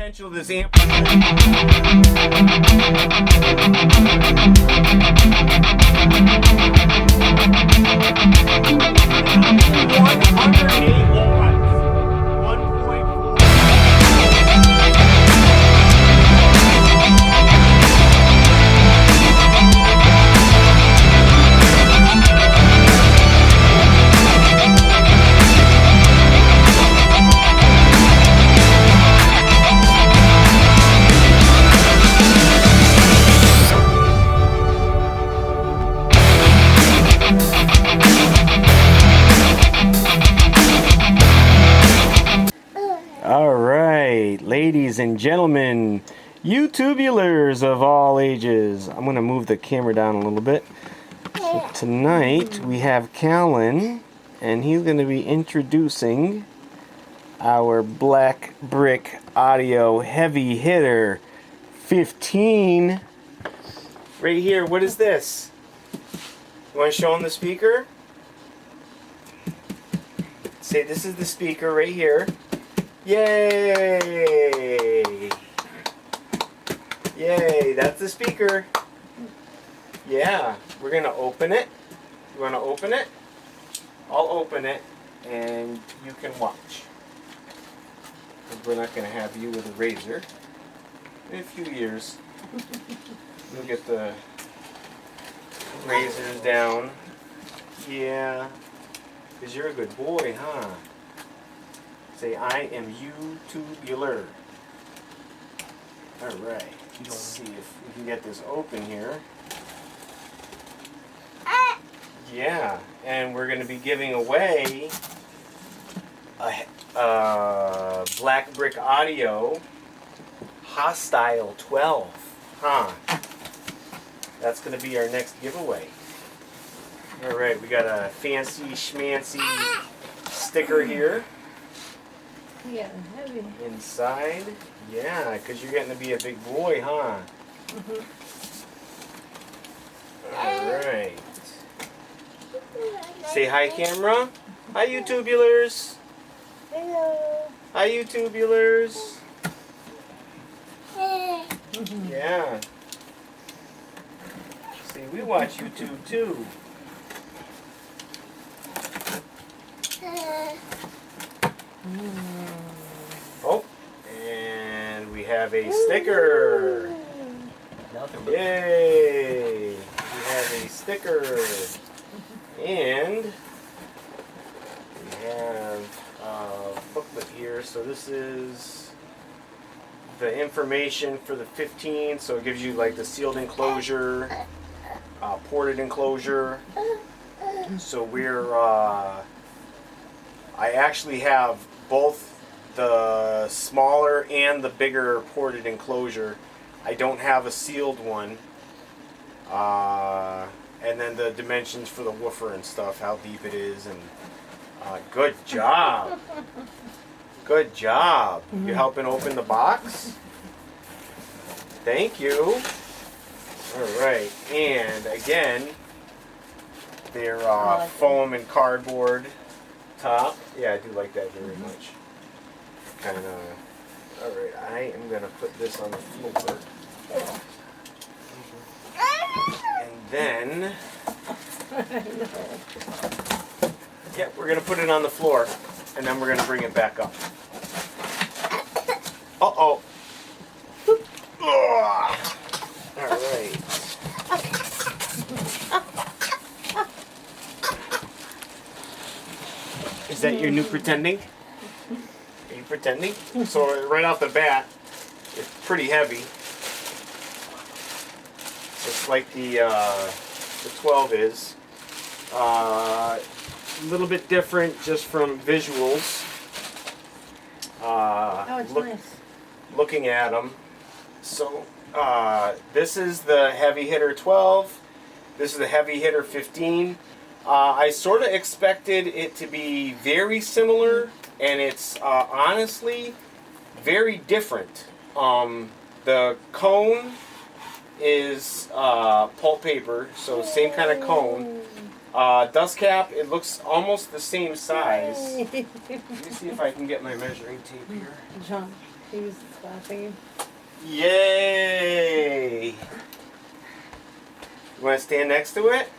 potential of this amp. Alright, ladies and gentlemen, YouTubulars of all ages. I'm going to move the camera down a little bit. So tonight we have Callan, and he's going to be introducing our Black Brick Audio Heavy Hitter 15. Right here, what is this? You want to show him the speaker? Say this is the speaker right here. Yay! Yay, that's the speaker. Yeah, we're going to open it. You want to open it? I'll open it and you can watch. Because we're not going to have you with a razor. In a few years, we'll get the razors down. Yeah, because you're a good boy, huh? Say, I am YouTubular. Alright, let's see if we can get this open here. Yeah, and we're going to be giving away a Black Brick Audio Hostile 12. Huh. That's going to be our next giveaway. Alright, we got a fancy schmancy sticker here. Yeah, heavy. Inside, yeah, because you're getting to be a big boy, huh? Alright. Say hi, camera. Hi, YouTubulars. Hello. Hi, YouTubulars. Yeah. See, we watch YouTube too. Oh, and we have a sticker. Yay! We have a sticker. And we have a booklet here. So this is the information for the 15. So it gives you like the sealed enclosure, ported enclosure. So we're, I actually have both the smaller and the bigger ported enclosure. I don't have a sealed one. And then the dimensions for the woofer and stuff, how deep it is, and good job. Good job. You helping open the box? Thank you. Alright, and again, they're foam and cardboard top. Yeah, I do like that very much. Kind of. Alright, I am going to put this on the floor. And then, yeah, we're going to put it on the floor, and then we're going to bring it back up. Uh-oh. Alright. Is that your new pretending? Are you pretending? So right off the bat, it's pretty heavy. Just like the 12 is. A little bit different just from visuals. It's nice. Looking at them. So this is the HeavyHitter 12. This is the HeavyHitter 15. I sort of expected it to be very similar, and it's honestly very different. The cone is pulp paper, so same kind of cone. Dust cap, it looks almost the same size. Let me see if I can get my measuring tape here. John. He was laughing. Yay! You want to stand next to it?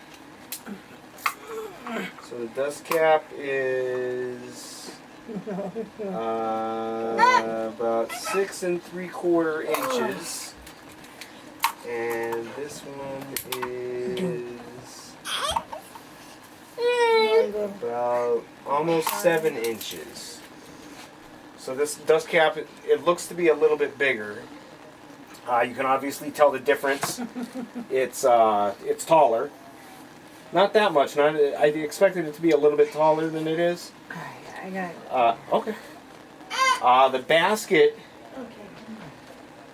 So the dust cap is about 6 3/4 inches, and this one is about almost 7 inches. So this dust cap, it looks to be a little bit bigger. You can obviously tell the difference. It's taller. Not that much. I expected it to be a little bit taller than it is. I got it. Okay. The basket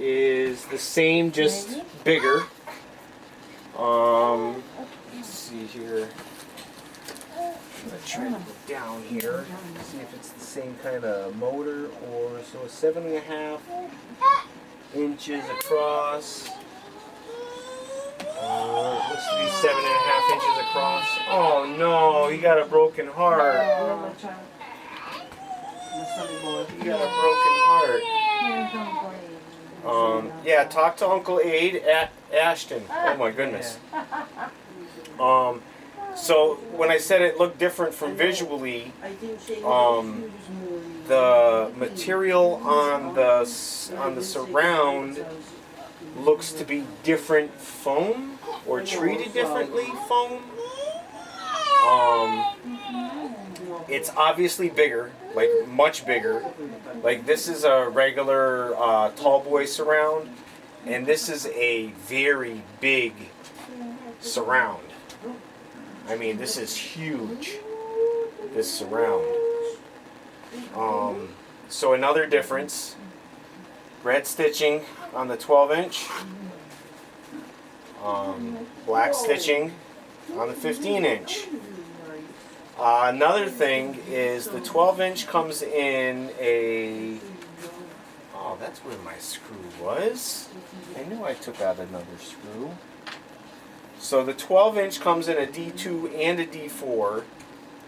is the same, just bigger. Let's see here. I'm gonna try to go down here, see if it's the same kind of motor, or so 7.5 inches across. Looks to be 7.5 inches across. Oh no, he got a broken heart. He got a broken heart. Yeah, talk to Uncle Aid at Ashton. Oh my goodness. So when I said it looked different from visually, the material on the surround looks to be different foam, or treated differently foam. It's obviously bigger, like much bigger. Like this is a regular tall boy surround, and this is a very big surround. I mean, this is huge, this surround. So another difference, red stitching on the 12-inch, black stitching on the 15-inch. Another thing is the 12-inch comes in a... Oh, that's where my screw was. I knew I took out another screw. So the 12-inch comes in a D2 and a D4.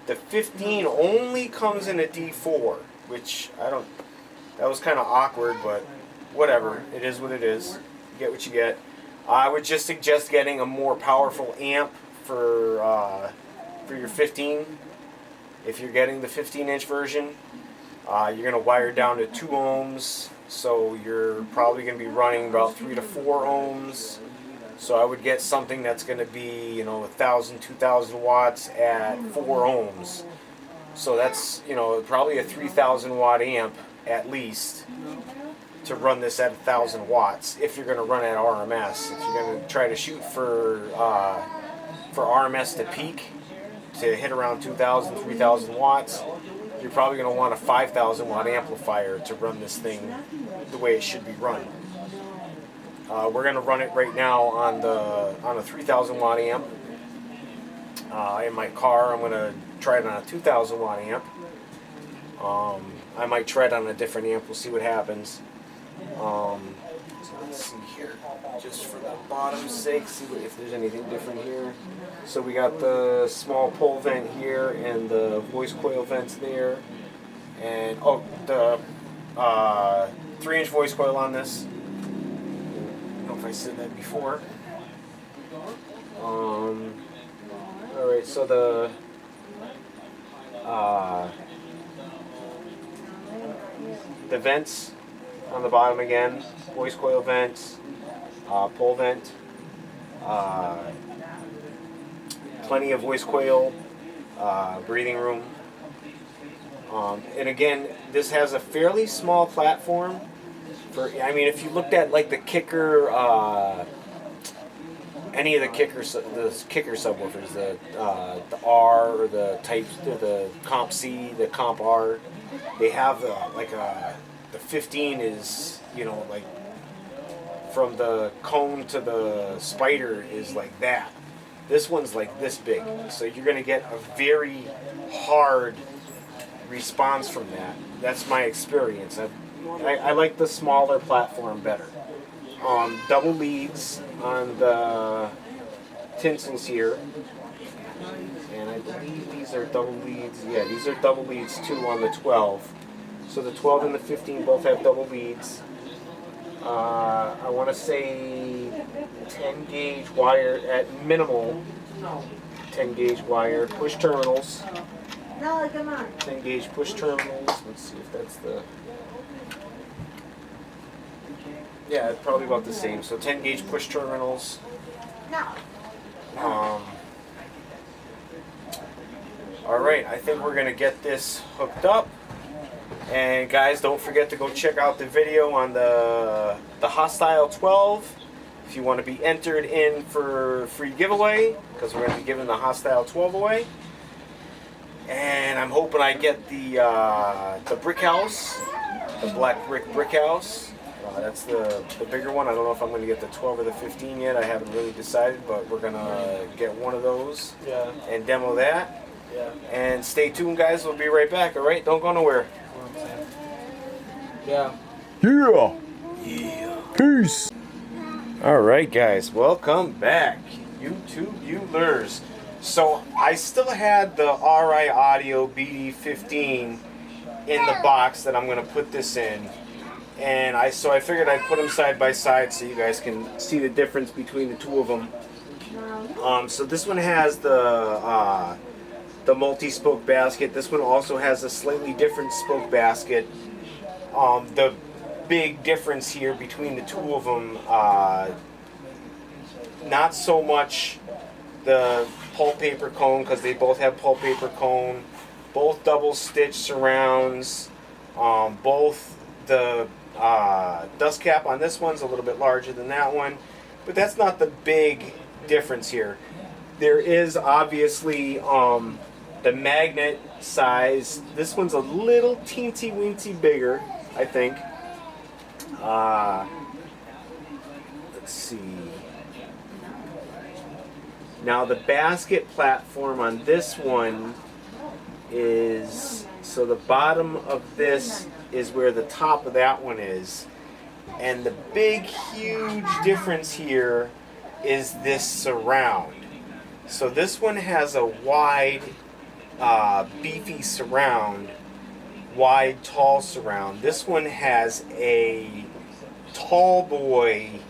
The 15 only comes in a D4, which I don't... That was kind of awkward, but whatever. It is what it is. You get what you get. I would just suggest getting a more powerful amp for your 15. If you're getting the 15-inch version, you're going to wire down to 2 ohms. So you're probably going to be running about 3 to 4 ohms. So I would get something that's going to be, 1,000, 2,000 watts at 4 ohms. So that's, probably a 3,000 watt amp at least to run this at 1,000 watts if you're going to run at RMS. If you're going to try to shoot for RMS to peak, to hit around 2,000, 3,000 watts, you're probably going to want a 5,000 watt amplifier to run this thing the way it should be run. We're going to run it right now on a 3,000 watt amp. In my car, I'm going to try it on a 2,000 watt amp. I might try it on a different amp. We'll see what happens. So let's see here, just for the bottom's sake, see if there's anything different here. So we got the small pole vent here and the voice coil vents there, and the 3-inch voice coil on this. I don't know if I said that before. All right, so the vents on the bottom again, voice coil vents, pole vent, plenty of voice coil, breathing room. And again, this has a fairly small platform. If you looked at like the kicker, any of the kicker subwoofers, the R or the Type, the Comp C, the Comp R, they have the 15 is, like from the cone to the spider is like that. This one's like this big, so you're going to get a very hard response from that. That's my experience. I like the smaller platform better. Double leads on the tinsels here, and I believe these are double leads. Yeah, these are double leads too on the 12. So So the 12 and the 15 both have double beads. I want to say 10 gauge wire at minimal. 10 gauge wire, push terminals. No, come on. 10 gauge push terminals. Let's see if that's the. Yeah, it's probably about the same. So 10 gauge push terminals. No. All right, I think we're gonna get this hooked up. And guys, don't forget to go check out the video on the Hostile 12 if you want to be entered in for free giveaway, because we're going to be giving the Hostile 12 away. And I'm hoping I get the brick house, the black brick house. That's the bigger one. I don't know if I'm going to get the 12 or the 15 yet. I haven't really decided, but we're going to get one of those and demo that. Yeah. And stay tuned, guys. We'll be right back, all right? Don't go nowhere. Yeah. Yeah. Peace. All right, guys. Welcome back, YouTube viewers. So I still had the RI Audio BD15 in the box that I'm going to put this in, and I figured I'd put them side by side so you guys can see the difference between the two of them. So this one has the multi-spoke basket. This one also has a slightly different spoke basket. The big difference here between the two of them, not so much the pulp paper cone, because they both have pulp paper cone, both double stitch surrounds, both the dust cap on this one's a little bit larger than that one, but that's not the big difference here. There is obviously the magnet size. This one's a little teensy weensy bigger, I think. Let's see. Now the basket platform on this one is, so the bottom of this is where the top of that one is. And the big, huge difference here is this surround. So this one has a wide, beefy surround, wide, tall surround. This one has a tall boy,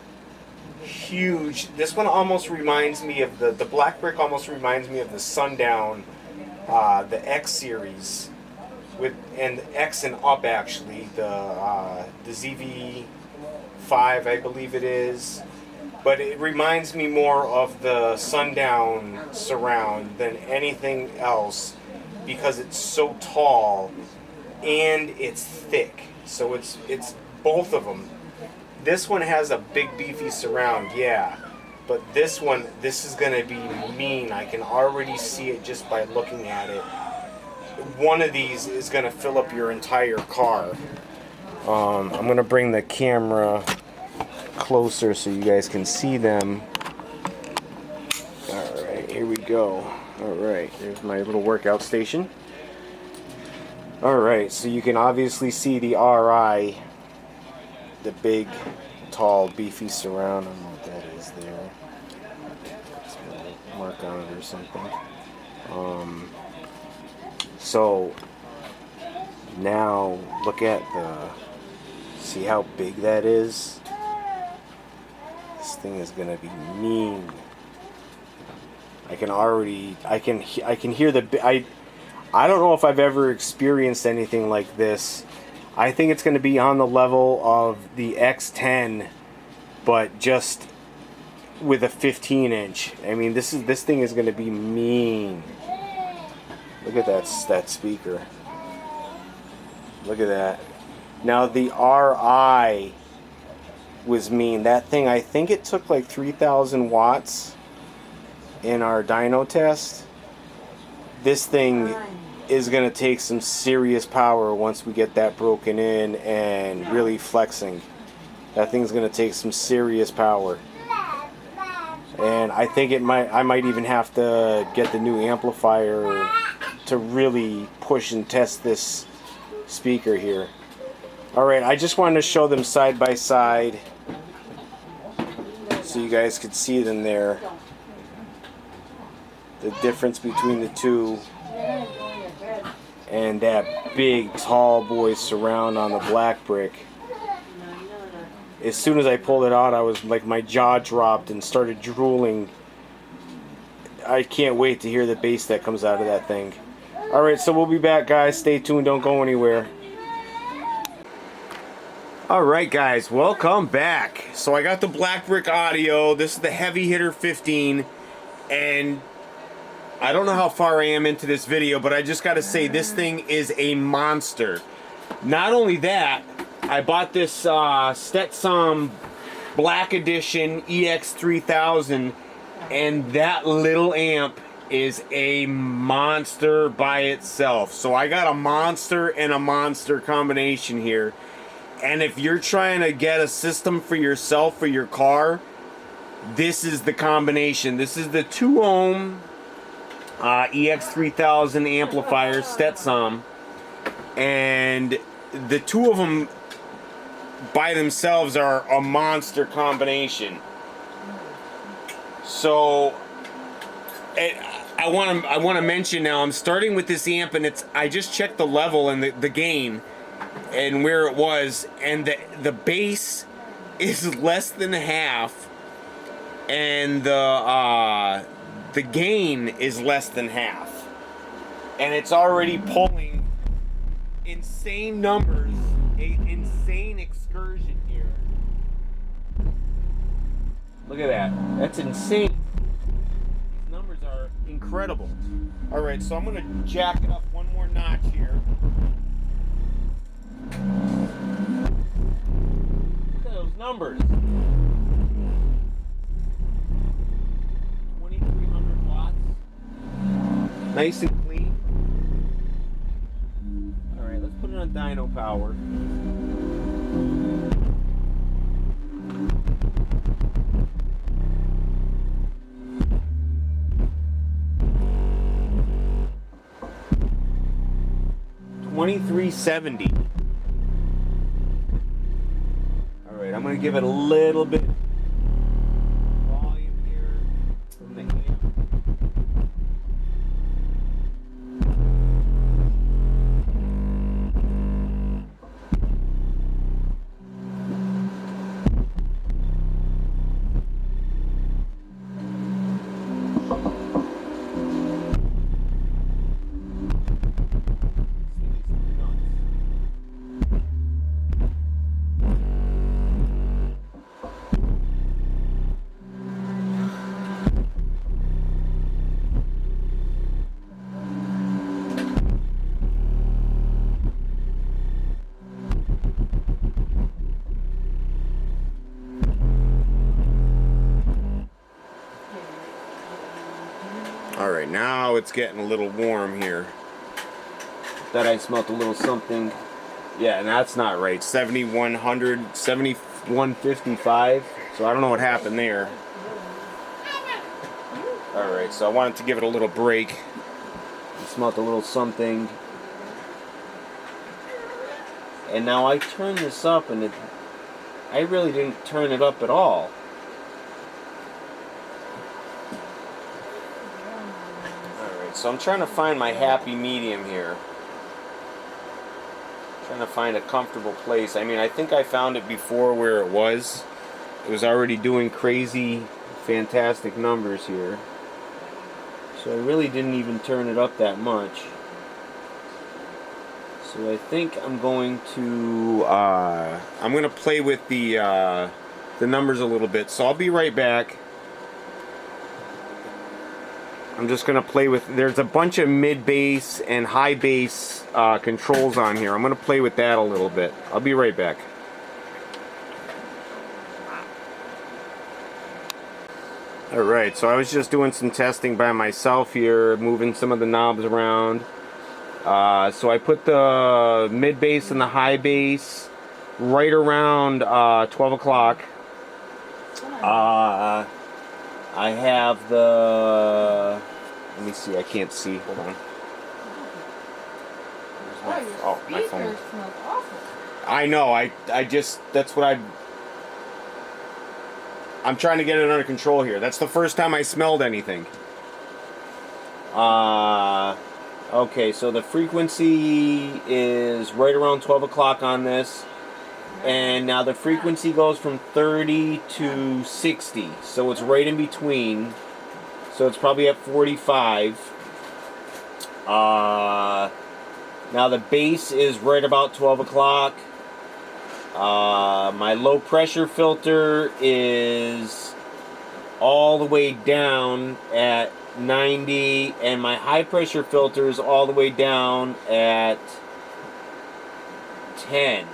huge. This one almost reminds me of the black brick. Almost reminds me of the Sundown, the X series, and X and up actually. The ZV5, I believe it is. But it reminds me more of the Sundown surround than anything else, because it's so tall and it's thick. So it's both of them. This one has a big beefy surround, yeah, but this one, this is gonna be mean. I can already see it just by looking at it. One of these is gonna fill up your entire car. I'm gonna bring the camera closer so you guys can see them. Alright, here we go. Alright, there's my little workout station. Alright, so you can obviously see the RI, the big, tall, beefy surround. I don't know what that is there. It's got a mark on it or something. So now look at see how big that is? This thing is gonna be mean. I can hear I don't know if I've ever experienced anything like this. I think it's going to be on the level of the X10, but just with a 15-inch. I mean, this thing is going to be mean. Look at that speaker. Look at that. Now the RI was mean. That thing, I think it took like 3,000 watts in our dyno test. This thing is going to take some serious power once we get that broken in and really flexing. That thing's going to take some serious power. And I think I might even have to get the new amplifier to really push and test this speaker here. Alright, I just wanted to show them side by side so you guys could see them there. The difference between the two. and that big tall boy surround on the black brick. As soon as I pulled it out, I was like, my jaw dropped and started drooling. I can't wait to hear the bass that comes out of that thing. Alright, so we'll be back, guys. Stay tuned, don't go anywhere. Alright guys, welcome back. So I got the black brick audio. This is the HeavyHitter 15, and I don't know how far I am into this video, but I just gotta say, this thing is a monster. Not only that, I bought this Stetson Black Edition EX3000, and that little amp is a monster by itself. So I got a monster and a monster combination here. And if you're trying to get a system for yourself, for your car, this is the combination. This is the 2 ohm EX3000 amplifier, Stetson. And the two of them by themselves are a monster combination. So I want to mention now, I'm starting with this amp, and I just checked the level and the gain and where it was, and the bass is less than half, and the gain is less than half, and it's already pulling insane numbers, an insane excursion here. Look at that. That's insane. These numbers are incredible. All right, so I'm gonna jack it up one more notch here. Look at those numbers. 2,300 watts. Nice and clean. Alright, let's put it on dyno power. $23.70. Alright, I'm going to give it a little bit volume here from the amp. Alright, now it's getting a little warm here. Thought I smelled a little something. Yeah, and that's not right. 7,100, 7,155. So I don't know what happened there. Alright, so I wanted to give it a little break. I smelled a little something. And now I turn this up, and I really didn't turn it up at all. So I'm trying to find my happy medium here. Trying to find a comfortable place. I mean, I think I found it before where it was. It was already doing crazy, fantastic numbers here. So I really didn't even turn it up that much. So I think I'm going to play with the numbers a little bit. So I'll be right back. I'm just going to play with, there's a bunch of mid bass and high bass controls on here. I'm going to play with that a little bit. I'll be right back. Alright, so I was just doing some testing by myself here, moving some of the knobs around. So I put the mid bass and the high bass right around 12 o'clock. I have the, let me see, I can't see, hold on. My phone. Smells awful. I know, I just, that's what I'm trying to get it under control here. That's the first time I smelled anything. Okay, so the frequency is right around 12 o'clock on this. And now the frequency goes from 30 to 60. So it's right in between. So it's probably at 45. Now the bass is right about 12 o'clock. My low pressure filter is all the way down at 90, and my high pressure filter is all the way down at 10,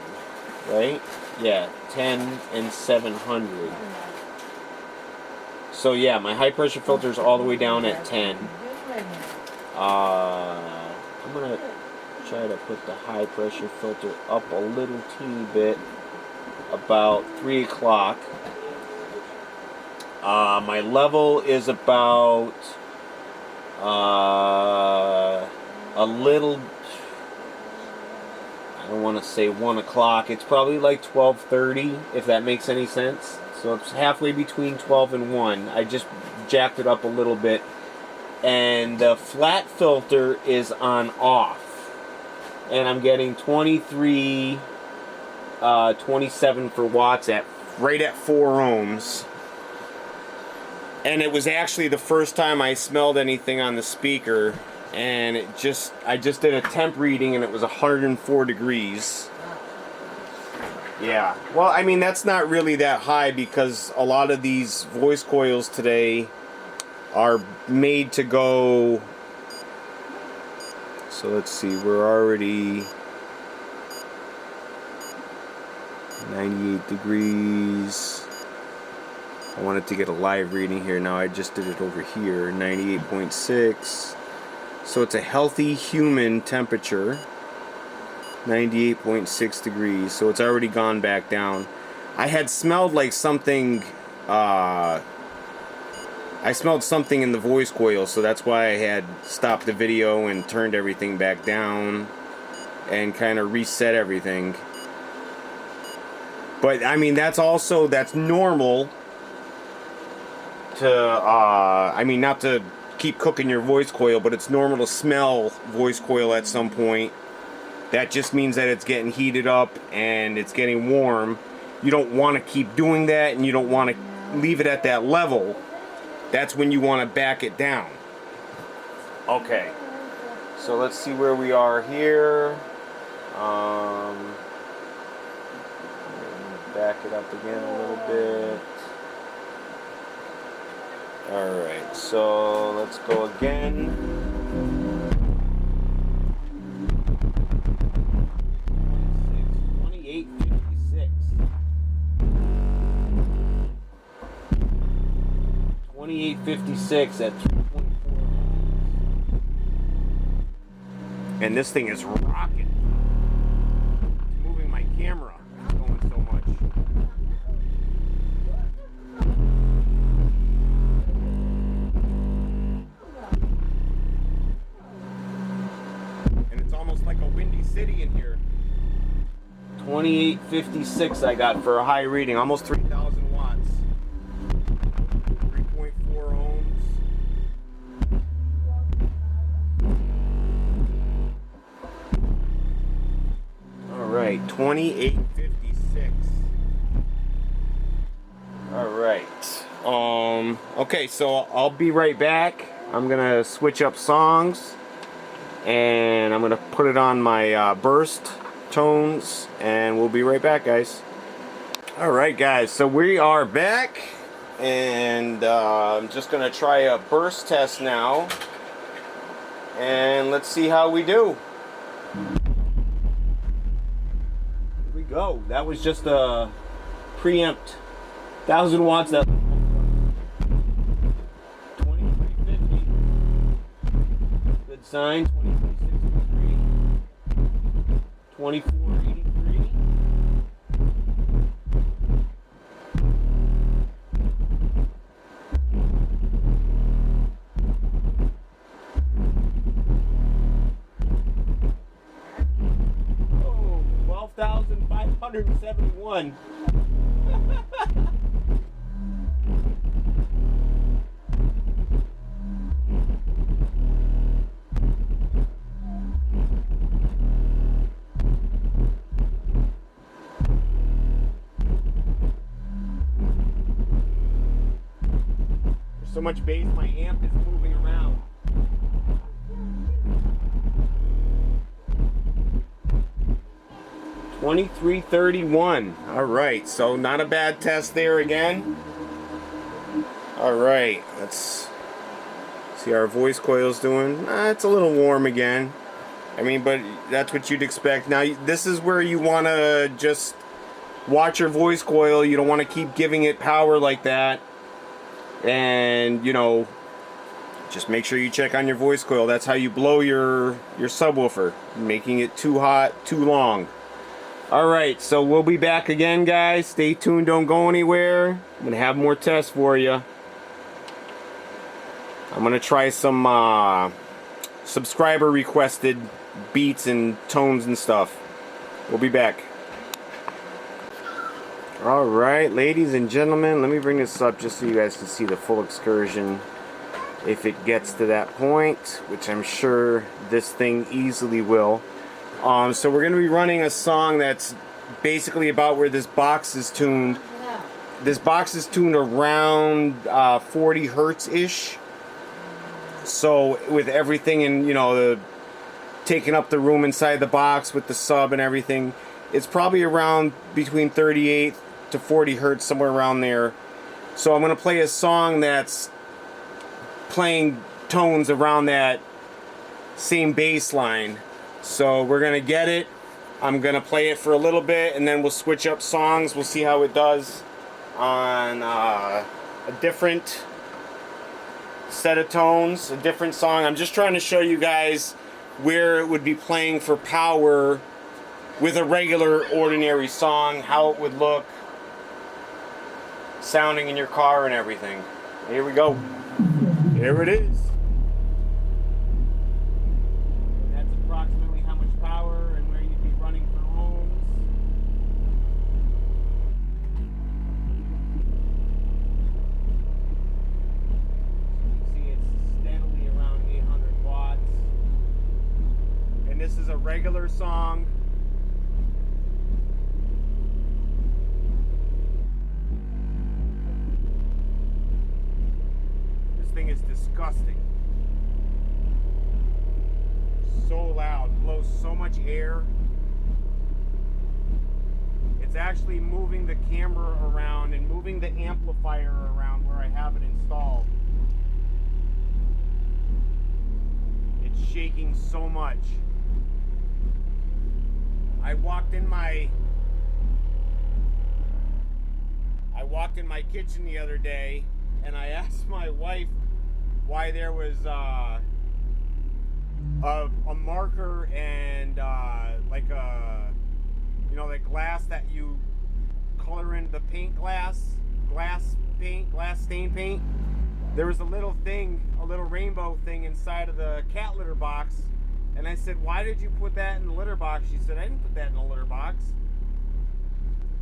right? Yeah, 10 and 700. So yeah, my high pressure filter is all the way down at 10. I'm gonna try to put the high pressure filter up a little teeny bit, about 3 o'clock. My level is about a little, I don't want to say 1 o'clock. It's probably like 12:30, if that makes any sense. So it's halfway between 12 and 1. I just jacked it up a little bit. And the flat filter is on off. And I'm getting 23, 27 for watts at right at 4 ohms. And it was actually the first time I smelled anything on the speaker, and I just did a temp reading and it was 104 degrees. Yeah, well, I mean, that's not really that high because a lot of these voice coils today are made to go. So let's see, we're already 98 degrees. I wanted to get a live reading here. Now I just did it over here, 98.6. So it's a healthy human temperature, 98.6 degrees. So it's already gone back down. I had smelled like something, I smelled something in the voice coil, so that's why I had stopped the video and turned everything back down and kind of reset everything. But I mean, that's normal to, I mean, not to keep cooking your voice coil, but it's normal to smell voice coil at some point. That just means that it's getting heated up and it's getting warm. You don't want to keep doing that, and you don't want to leave it at that level. That's when you want to back it down. Okay, so let's see where we are here. Back it up again a little bit. Alright, so let's go again. 2856. 2856 at 3.4. And this thing is rocking. It's moving my camera. It's going so much. Almost like a windy city in here. 2856 I got for a high reading, almost 3,000 watts. 3.4 ohms. Alright, 2856. Alright. Okay, so I'll be right back. I'm gonna switch up songs. And I'm going to put it on my burst tones, and we'll be right back, guys. Alright, guys, so we are back, and I'm just going to try a burst test now, and let's see how we do. Here we go. That was just a preempt 1,000 watts. That 2350. Good sign. 2483. Oh, 12,571. so much bass, my amp is moving around. $23.31. All right, so not a bad test there again. All right, let's see how our voice coil's doing. It's a little warm again. I mean, but that's what you'd expect. Now, this is where you want to just watch your voice coil. You don't want to keep giving it power like that. And, you know, just make sure you check on your voice coil. That's how you blow your subwoofer, making it too hot, too long. All right, so we'll be back again, guys. Stay tuned, don't go anywhere. I'm gonna have more tests for you. I'm gonna try some subscriber requested beats and tones and stuff. We'll be back. All right, ladies and gentlemen, let me bring this up just so you guys can see the full excursion if it gets to that point, which I'm sure this thing easily will. So we're going to be running a song that's basically about where this box is tuned. This box is tuned around 40 hertz-ish. So with everything and, you know, taking up the room inside the box with the sub and everything, it's probably around between 38 to 40 hertz, somewhere around there. So I'm going to play a song that's playing tones around that same bass line. So we're going to get it. I'm going to play it for a little bit and then we'll switch up songs. We'll see how it does on a different set of tones, a different song. I'm just trying to show you guys where it would be playing for power with a regular ordinary song, how it would look sounding in your car and everything. Here we go. Here it is. And that's approximately how much power and where you'd be running for ohms. You can see it's steadily around 800 watts. And this is a regular song. Thing is disgusting. So loud, blows so much air. It's actually moving the camera around and moving the amplifier around where I have it installed. It's shaking so much. I walked in my kitchen the other day and I asked my wife why there was a marker and like a, you know, the glass that you color in the paint glass stain paint. There was a little thing, a little rainbow thing inside of the cat litter box, and I said, why did you put that in the litter box? She said, I didn't put that in the litter box.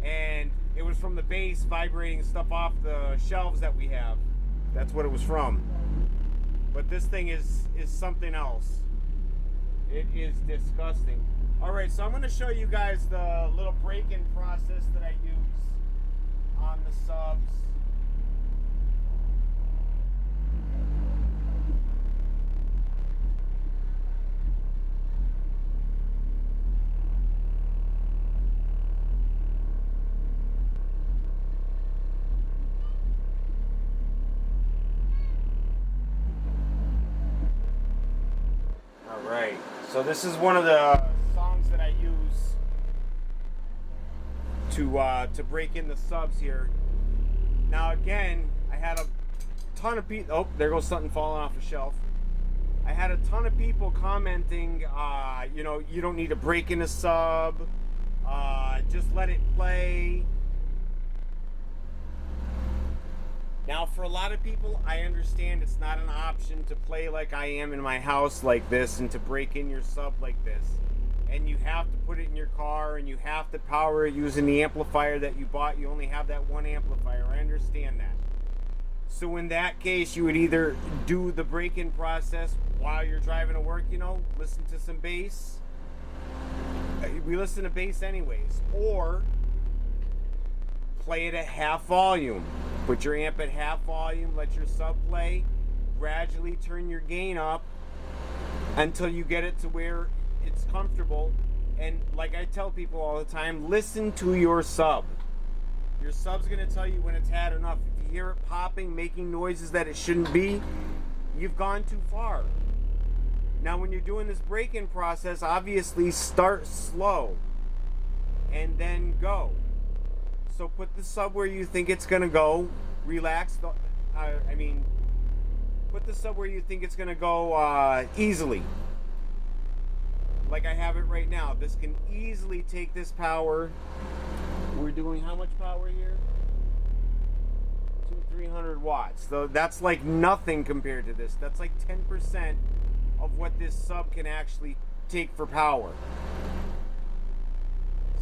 And it was from the bass vibrating stuff off the shelves that we have. That's what it was from. But this thing is something else. It is disgusting. Alright, so I'm going to show you guys the little break-in process that I use on the subs. Alright, so this is one of the songs that I use to break in the subs here. Now again, I had a ton of people, oh, there goes something falling off a shelf. I had a ton of people commenting, you know, you don't need to break in a sub, just let it play. Now, for a lot of people, I understand it's not an option to play like I am in my house like this and to break in your sub like this. And you have to put it in your car and you have to power it using the amplifier that you bought. You only have that one amplifier. I understand that. So in that case, you would either do the break-in process while you're driving to work, you know, listen to some bass. We listen to bass anyways. Or play it at half volume. Put your amp at half volume, let your sub play, gradually turn your gain up until you get it to where it's comfortable. And like I tell people all the time, listen to your sub. Your sub's gonna tell you when it's had enough. If you hear it popping, making noises that it shouldn't be, you've gone too far. Now when you're doing this break-in process, obviously start slow and then go. So put the sub where you think it's gonna go. Relax. Put the sub where you think it's gonna go easily. Like I have it right now. This can easily take this power. We're doing how much power here? 200-300 watts. So that's like nothing compared to this. That's like 10% of what this sub can actually take for power.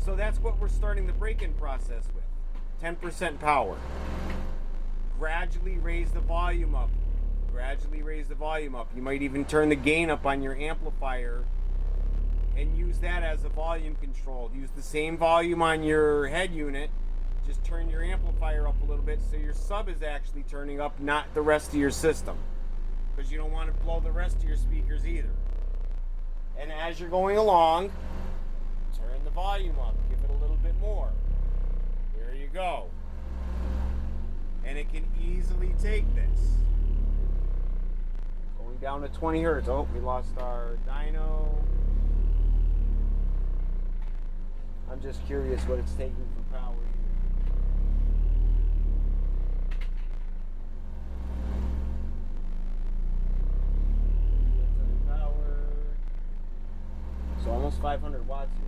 So that's what we're starting the break-in process with. 10% power. Gradually raise the volume up. Gradually raise the volume up. You might even turn the gain up on your amplifier and use that as a volume control. Use the same volume on your head unit. Just turn your amplifier up a little bit so your sub is actually turning up, not the rest of your system. Because you don't want to blow the rest of your speakers either. And as you're going along, turn the volume up. Give it a little bit more. There you go. And it can easily take this. Going down to 20 hertz. Oh, we lost our dyno. I'm just curious what it's taking for power. So almost 500 watts here.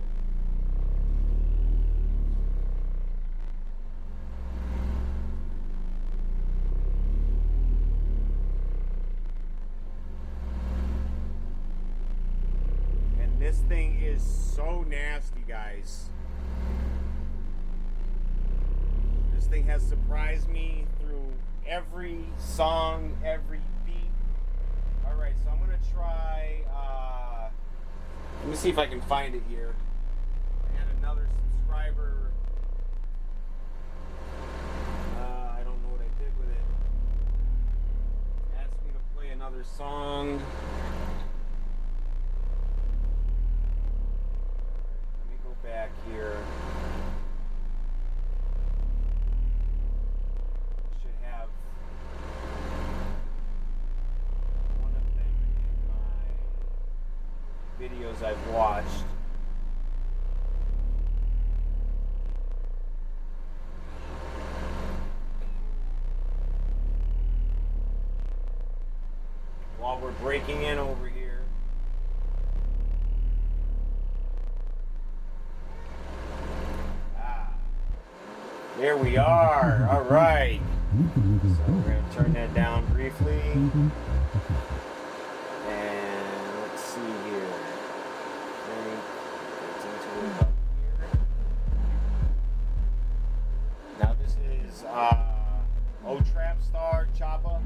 And this thing is so nasty, guys. This thing has surprised me through every song, every beat. Alright, so I'm going to try... let me see if I can find it here. I had another subscriber. I don't know what I did with it. Asked me to play another song. Let me go back here. Should have one of them in my videos I've watched. While we're breaking in over here. There we are. All right. So we're going to turn that down briefly. And let's see here. Now this is Trap Star Choppa.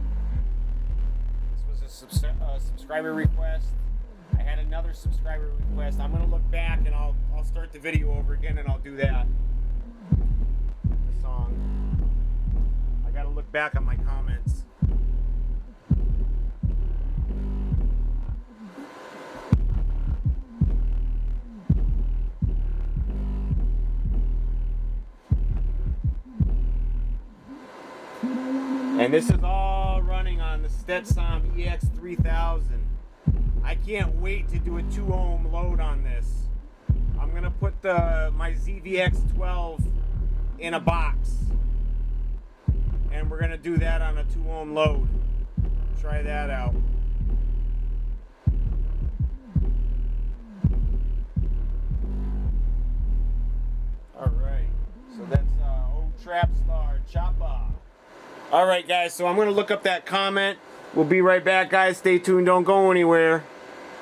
This was a subscriber request. I had another subscriber request. I'm going to look back and I'll start the video over again and I'll do that. The song. I got to look back on my comments. And this is all running on the Stetson EX3000. I can't wait to do a 2 ohm load on this. I'm gonna put my ZVX12 in a box. And we're gonna do that on a 2 ohm load. Try that out. Alright, so that's Trap Star Choppa. Alright guys, so I'm going to look up that comment. We'll be right back guys. Stay tuned, don't go anywhere.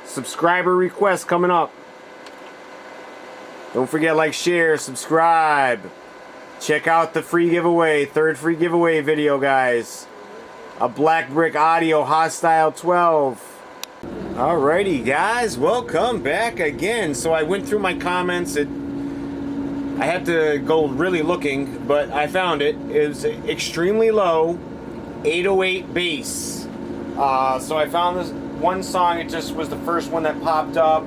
Subscriber request coming up. Don't forget, like, share, subscribe. Check out the free giveaway, third free giveaway video guys. A Black Brick Audio Hostile 12. Alrighty guys, welcome back again. So I went through my comments. I had to go really looking, but I found it. It was extremely low, 808 bass. So I found this one song. It just was the first one that popped up.